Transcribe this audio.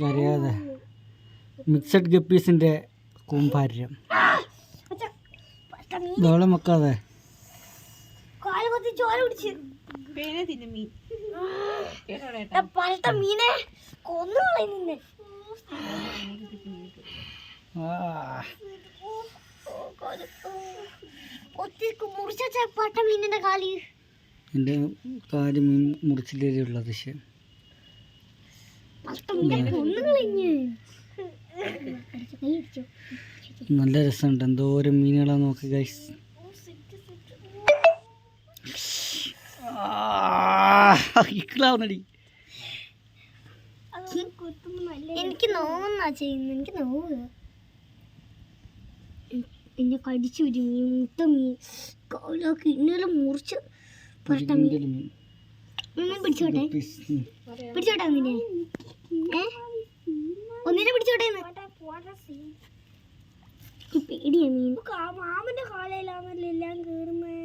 കരയാതെ മിക്സഡ് ഗപ്പീസിന്റെ കൂമ്പാര്യം വെള്ളം വെക്കാതെ മീനെ കൊന്നു മുറിച്ച കാലി എൻ്റെ കാല് മീൻ മുറിച്ചില്ലേള്ളത് പക്ഷെ നല്ല രസമുണ്ട്. എന്തോരം മീനുകളാ നോക്ക് ഗൈസ്. എനിക്ക് നോവുന്നാ ചെയ്യുന്നത്. എനിക്ക് നോവുക എന്നെ കടിച്ചു ഒരു മീൻ മുട്ട മീൻ കാലൊക്കെ ഇന്നലെ മുറിച്ച് പിടിച്ചോട്ടെ പിടിച്ചോട്ടെ ഒന്നിനെ പിടിച്ചോട്ടെ പേടിയാ മീൻ. മാമന്റെ കാലയിലാണല്ലോ എല്ലാം കേറുന്നത്.